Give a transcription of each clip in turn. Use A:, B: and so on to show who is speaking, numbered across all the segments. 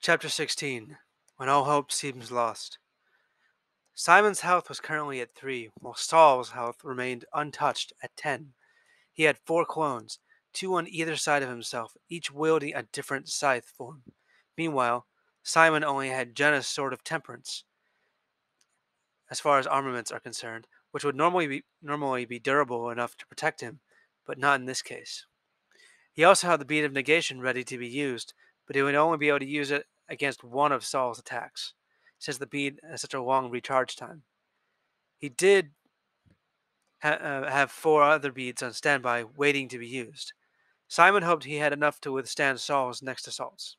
A: Chapter 16. When all hope seems lost. Simon's health was currently at 3, while Saul's health remained untouched at 10. He had 4 clones, 2 on either side of himself, each wielding a different scythe form. Meanwhile, Simon only had Jenna's Sword of Temperance, as far as armaments are concerned, which would normally be durable enough to protect him, but not in this case. He also had the Bead of Negation ready to be used, but he would only be able to use it against one of Saul's attacks, since the bead has such a long recharge time. He did have 4 other beads on standby waiting to be used. Simon hoped he had enough to withstand Saul's next assaults.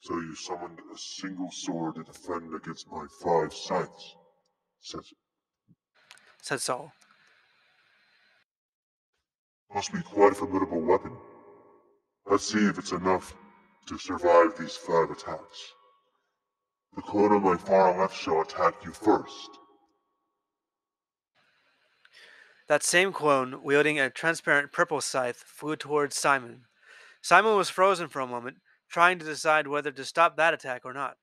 B: So you summoned a single sword to defend against my 5 scythes,
A: Said Saul.
B: Must be quite a formidable weapon. Let's see if it's enough to survive these 5 attacks. The clone on my far left shall attack you first.
A: That same clone, wielding a transparent purple scythe, flew towards Simon. Simon was frozen for a moment, trying to decide whether to stop that attack or not.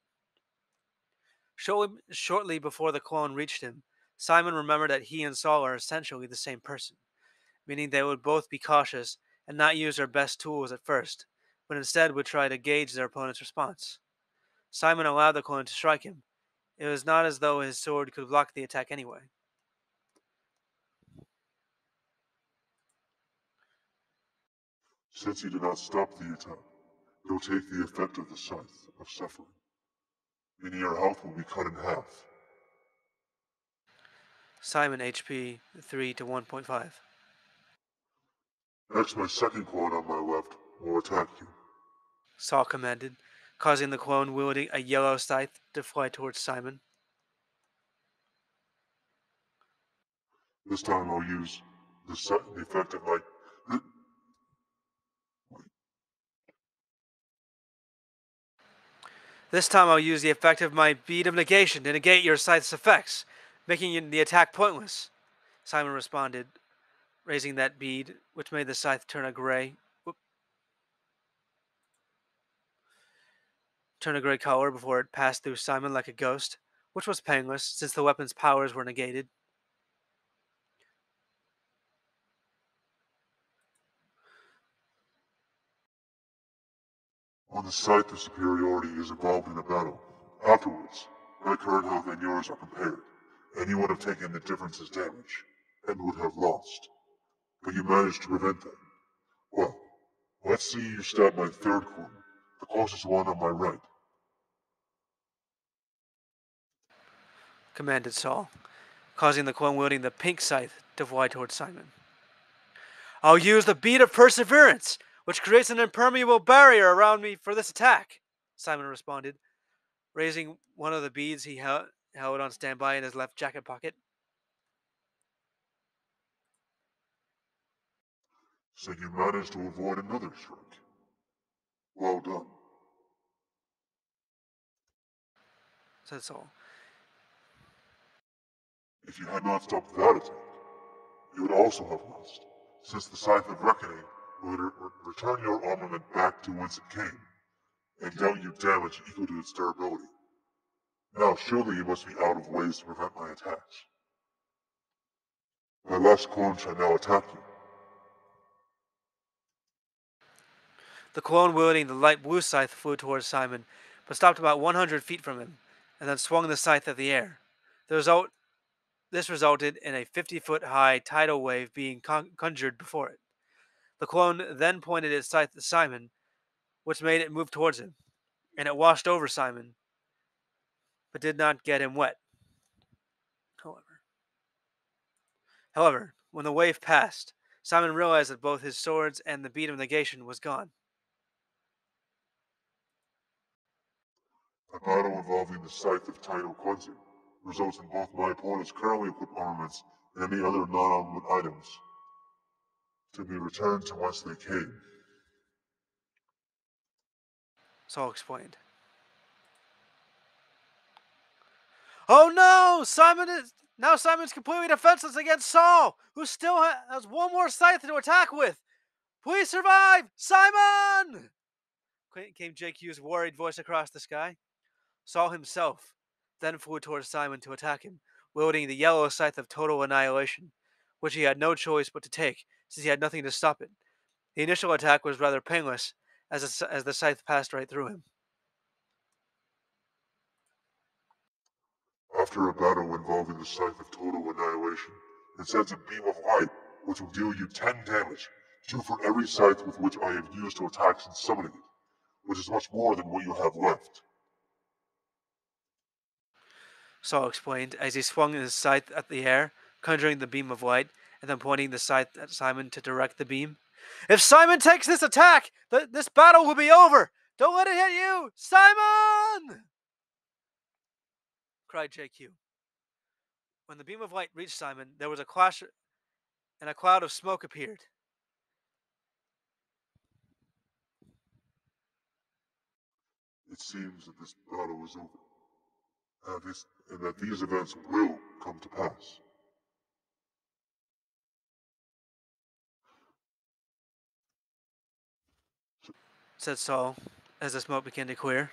A: Shortly before the clone reached him, Simon remembered that he and Saul are essentially the same person, meaning they would both be cautious and not use their best tools at first, but instead would try to gauge their opponent's response. Simon allowed the clone to strike him. It was not as though his sword could block the attack anyway.
B: Since you do not stop the attack, you'll take the effect of the Scythe of Suffering, meaning your health will be cut in half.
A: Simon HP 3 to 1.5.
B: Next, my second clone on my left will attack you.
A: Saul commanded, causing the clone wielding a yellow scythe to fly towards Simon.
B: This time I'll use the effect of my...
A: This time I'll use the effect of my Bead of Negation to negate your scythe's effects, making the attack pointless, Simon responded, raising that bead, which made the scythe turn a gray color before it passed through Simon like a ghost, which was painless since the weapon's powers were negated.
B: On the Scythe of Superiority is involved in a battle. Afterwards, my current health and yours are compared, and you would have taken the difference as damage, and would have lost. But you managed to prevent that. Well, let's see you stab my third clone, the closest one on my right.
A: Commanded Saul, causing the clone wielding the pink scythe to fly towards Simon. I'll use the Bead of Perseverance, which creates an impermeable barrier around me for this attack, Simon responded, raising one of the beads he held on standby in his left jacket pocket.
B: So you managed to avoid another strike. Well done.
A: Said Saul.
B: If you had not stopped that attack, you would also have lost, since the Scythe of Reckoning would return your armament back to whence it came, and dealt you damage equal to its durability. Now surely you must be out of ways to prevent my attacks. My last clone shall now attack you.
A: The clone wielding the light blue scythe flew towards Simon, but stopped about 100 feet from him, and then swung the scythe at the air. This resulted in a 50-foot-high tidal wave being conjured before it. The clone then pointed its scythe at Simon, which made it move towards him, and it washed over Simon, but did not get him wet. However, when the wave passed, Simon realized that both his swords and the Bead of Negation was gone.
B: A battle involving the Scythe of Tidal Cleansing results in both my opponent's currently equipped armaments and any other non-armament items to be returned to whence they came.
A: Saul explained. Oh no! Simon's completely defenseless against Saul, who still has one more scythe to attack with. Please survive, Simon! Came JQ's worried voice across the sky. Saul himself then flew towards Simon to attack him, wielding the yellow scythe of total annihilation, which he had no choice but to take, since he had nothing to stop it. The initial attack was rather painless, as the scythe passed right through him.
B: After a battle involving the Scythe of Total Annihilation, it sends a beam of light, which will deal you 10 damage, 2 for every scythe with which I have used to attack since summoning it, which is much more than what you have left.
A: Saul explained as he swung his scythe at the air, conjuring the beam of light, and then pointing the scythe at Simon to direct the beam. If Simon takes this attack, this battle will be over! Don't let it hit you! Simon! Cried JQ. When the beam of light reached Simon, there was a clash and a cloud of smoke appeared.
B: It seems that this battle is over, and that these events will come to pass.
A: Said Saul, as the smoke began to clear.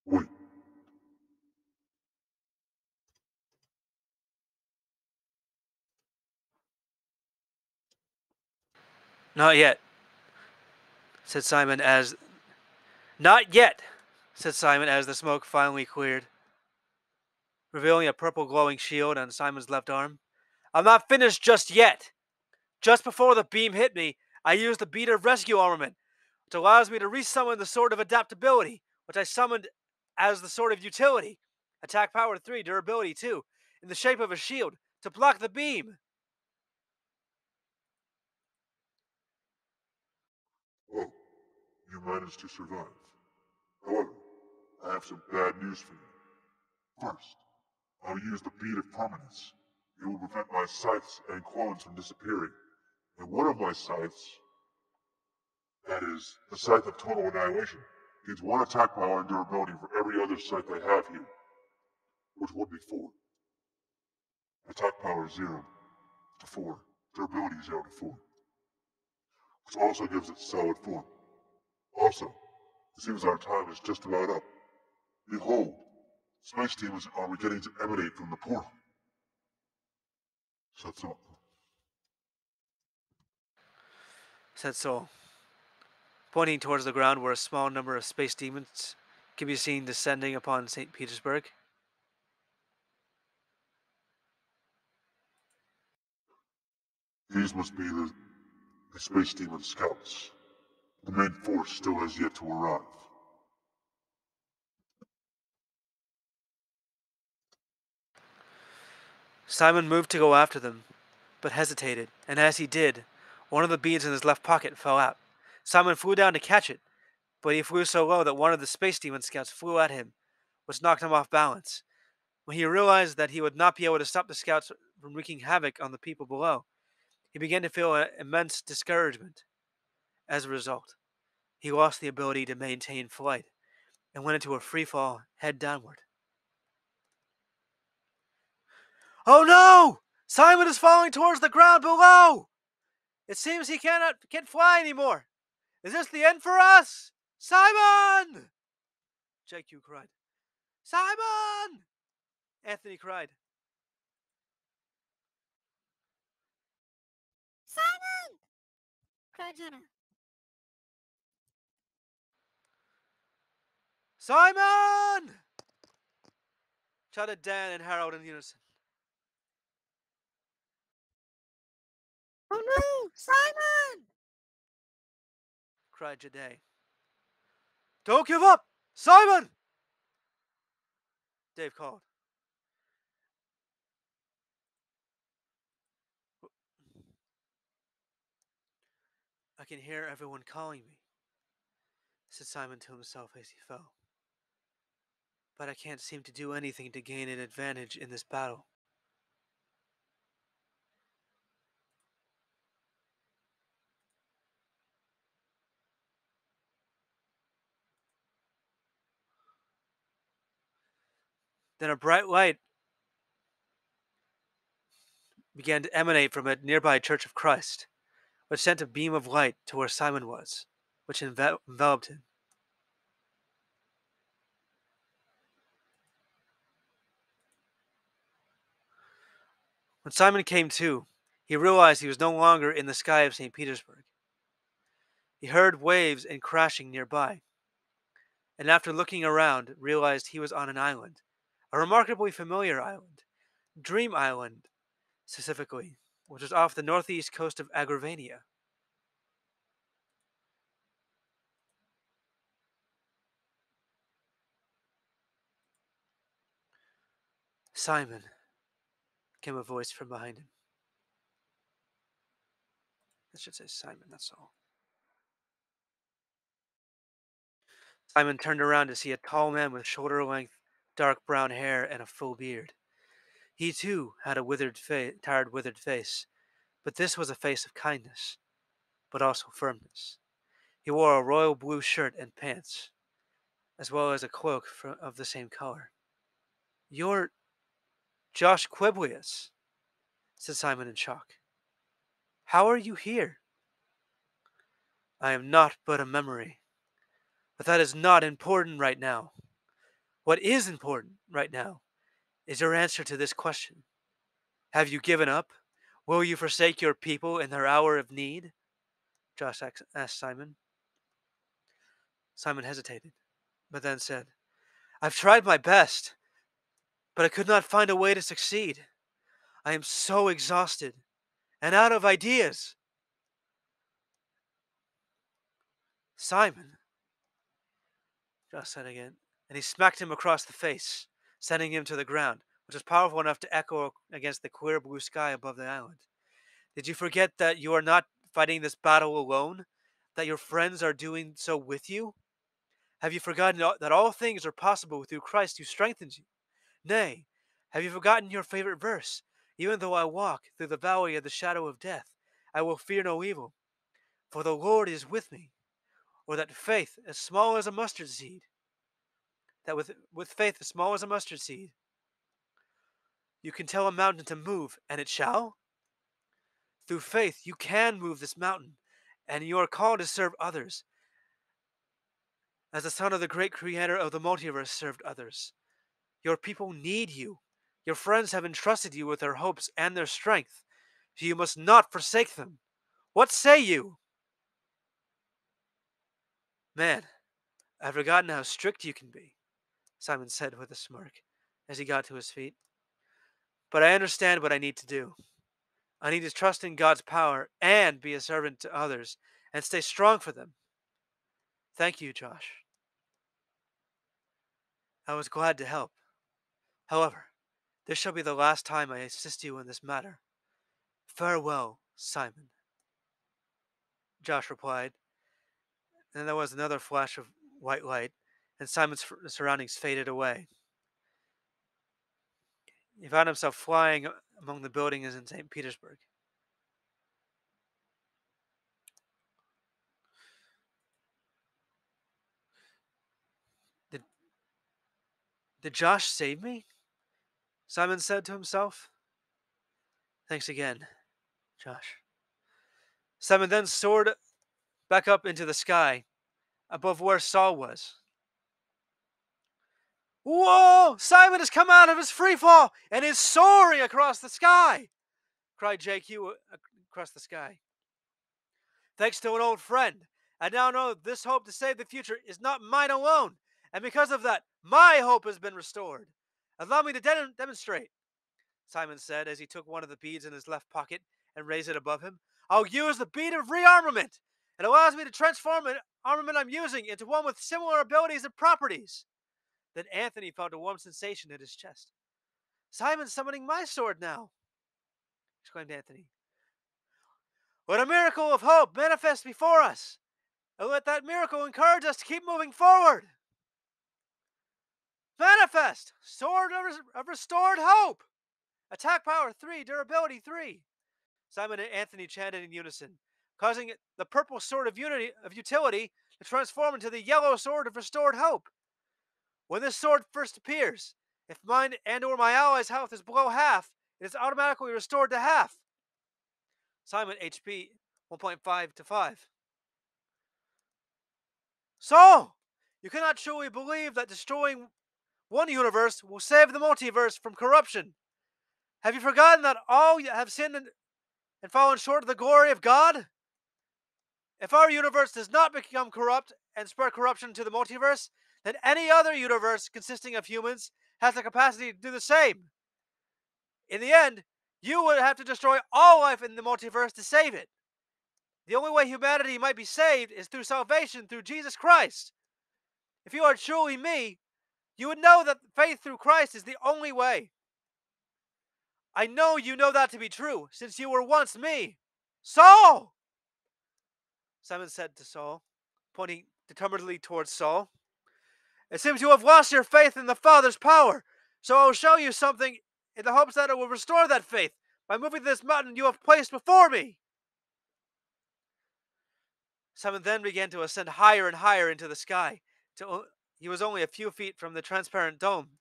B: Wait,
A: Not yet, said Simon as. Not yet, said Simon as the smoke finally cleared, revealing a purple glowing shield on Simon's left arm. I'm not finished just yet. Just before the beam hit me, I used the beat of rescue armament, which allows me to resummon the Sword of Adaptability, which I summoned as the Sword of Utility, attack power 3, durability 2, in the shape of a shield, to block the beam.
B: oh, you managed to survive. However, I have some bad news for you. First, I'll use the bead of permanence. It will prevent my scythes and clones from disappearing. And one of my scythes, that is, the Scythe of Total Annihilation, gains 1 attack power and durability for every other scythe I have here, which would be 4. Attack power 0 to 4, durability 0 to 4, which also gives it solid form. Also, it seems our time is just about up. Behold, space demons are beginning to emanate from the portal. So that's all.
A: Said Saul, pointing towards the ground where a small number of space demons can be seen descending upon St. Petersburg.
B: These must be the space demon scouts. The main force still has yet to arrive.
A: Simon moved to go after them, but hesitated, and as he did, one of the beads in his left pocket fell out. Simon flew down to catch it, but he flew so low that one of the space demon scouts flew at him, which knocked him off balance. When he realized that he would not be able to stop the scouts from wreaking havoc on the people below, he began to feel immense discouragement. As a result, he lost the ability to maintain flight and went into a free fall head downward. Oh no! Simon is falling towards the ground below! It seems he can't fly anymore. Is this the end for us? Simon! JQ cried. Simon! Anthony cried.
C: Simon! Cried Jenna.
A: Simon! Shouted Dan and Harold in unison.
C: Oh no! Simon!
A: Cried Jade. Don't give up! Simon! Dave called. I can hear everyone calling me, said Simon to himself as he fell. But I can't seem to do anything to gain an advantage in this battle. Then a bright light began to emanate from a nearby Church of Christ, which sent a beam of light to where Simon was, which enveloped him. When Simon came to, he realized he was no longer in the sky of St. Petersburg. He heard waves and crashing nearby, and after looking around, realized he was on an island, a remarkably familiar island, Dream Island specifically, which was off the northeast coast of Agravania. Simon, came a voice from behind him. That should say Simon, that's all. Simon turned around to see a tall man with shoulder-length, dark brown hair and a full beard. He too had a tired, withered face, but this was a face of kindness, but also firmness. He wore a royal blue shirt and pants, as well as a cloak of the same color. "You're Josh Quiblius," said Simon in shock. "How are you here?" "I am not but a memory, but that is not important right now. What is important right now is your answer to this question. Have you given up? Will you forsake your people in their hour of need?" Josh asked Simon. Simon hesitated, but then said, "I've tried my best, but I could not find a way to succeed. I am so exhausted and out of ideas." "Simon," Josh said again, and he smacked him across the face, sending him to the ground, which was powerful enough to echo against the clear blue sky above the island. "Did you forget that you are not fighting this battle alone? That your friends are doing so with you? Have you forgotten that all things are possible through Christ who strengthens you? Nay, have you forgotten your favorite verse? Even though I walk through the valley of the shadow of death, I will fear no evil, for the Lord is with me." Or that faith as small as a mustard seed, that with faith as small as a mustard seed, you can tell a mountain to move, and it shall? Through faith, you can move this mountain, and you are called to serve others, as the Son of the great Creator of the multiverse served others. Your people need you. Your friends have entrusted you with their hopes and their strength, so you must not forsake them. What say you? "Man, I've forgotten how strict you can be," Simon said with a smirk, as he got to his feet. "But I understand what I need to do. I need to trust in God's power and be a servant to others and stay strong for them. Thank you, Josh. I was glad to help. However, this shall be the last time I assist you in this matter. Farewell, Simon," Josh replied, and there was another flash of white light, and Simon's surroundings faded away. He found himself flying among the buildings in St. Petersburg. Did, did Josh save me? Simon said to himself. "Thanks again, Josh." Simon then soared back up into the sky, above where Saul was. "Whoa! Simon has come out of his free fall and is soaring across the sky!" cried JQ across the sky. "Thanks to an old friend, I now know this hope to save the future is not mine alone, and because of that, my hope has been restored. Allow me to demonstrate," Simon said as he took one of the beads in his left pocket and raised it above him. "I'll use the bead of rearmament. It allows me to transform an armament I'm using into one with similar abilities and properties." Then Anthony felt a warm sensation in his chest. "Simon's summoning my sword now," exclaimed Anthony. "Let a miracle of hope manifest before us, and let that miracle encourage us to keep moving forward. Manifest! Sword of restored hope! Attack power 3, durability 3. Simon and Anthony chanted in unison, causing the purple sword of utility to transform into the yellow sword of restored hope. When this sword first appears, If mine and or my allies' health is below half, it is automatically restored to half. Simon, HP 1.5 to 5. So, you cannot truly believe that destroying one universe will save the multiverse from corruption. Have you forgotten that all have sinned and fallen short of the glory of God? If our universe does not become corrupt and spread corruption to the multiverse, then any other universe consisting of humans has the capacity to do the same. In the end, you would have to destroy all life in the multiverse to save it. The only way humanity might be saved is through salvation through Jesus Christ. If you are truly me, you would know that faith through Christ is the only way. I know you know that to be true, since you were once me. Saul! Simon said to Saul, pointing determinedly towards Saul. It seems you have lost your faith in the Father's power, so I will show you something in the hopes that it will restore that faith by moving this mountain you have placed before me. Simon then began to ascend higher and higher into the sky, till he was only a few feet from the transparent dome.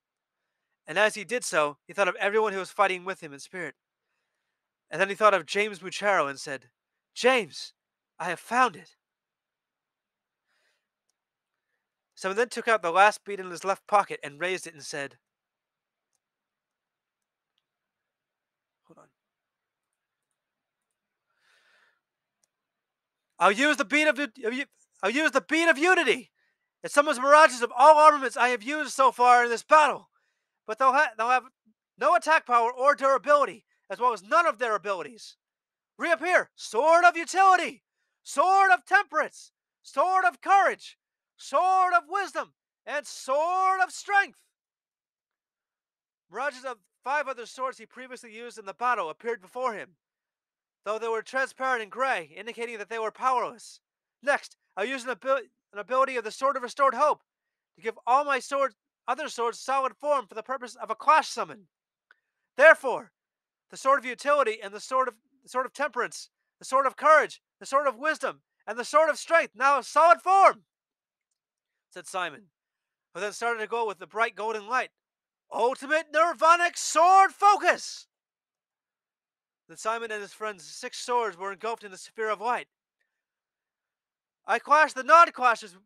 A: And as he did so, he thought of everyone who was fighting with him in spirit. And then he thought of James Buchero and said, James, I have found it. Simon then took out the last bead in his left pocket and raised it and said, Hold on. I'll use the bead of unity. It summons mirages of all armaments I have used so far in this battle, but they'll have no attack power or durability, as well as none of their abilities. Reappear, sword of utility, sword of temperance, sword of courage, sword of wisdom, and sword of strength. Mirages of 5 other swords he previously used in the battle appeared before him, though they were transparent and gray, indicating that they were powerless. Next, I'll use an ability of the Sword of Restored Hope to give all my other swords solid form for the purpose of a clash summon. Therefore, the Sword of Utility and the Sword of Temperance, the Sword of Courage, the Sword of Wisdom, and the Sword of Strength now have solid form, said Simon, who then started to glow with the bright golden light. Ultimate Nirvanic Sword Focus! Then Simon and his friends' 6 swords were engulfed in the sphere of light. I clash the non-clashes,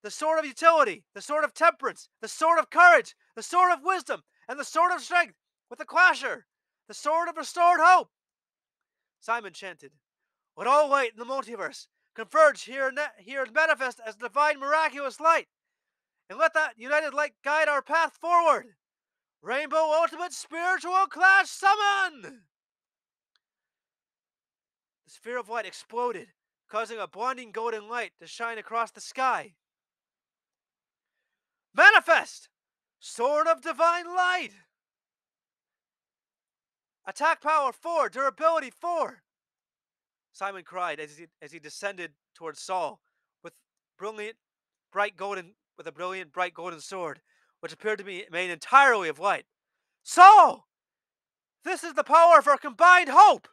A: the Sword of Utility, the Sword of Temperance, the Sword of Courage, the Sword of Wisdom, and the Sword of Strength with the clasher, the Sword of Restored Hope. Simon chanted, Let all light in the multiverse converge here and manifest as divine miraculous light, and let that united light guide our path forward. Rainbow Ultimate Spiritual Clash Summon! The sphere of light exploded, causing a blinding golden light to shine across the sky. Manifest! Sword of Divine Light! Attack power 4, durability 4! Simon cried as he descended towards Saul with a brilliant bright golden sword, which appeared to be made entirely of light. Saul! This is the power of our combined hope!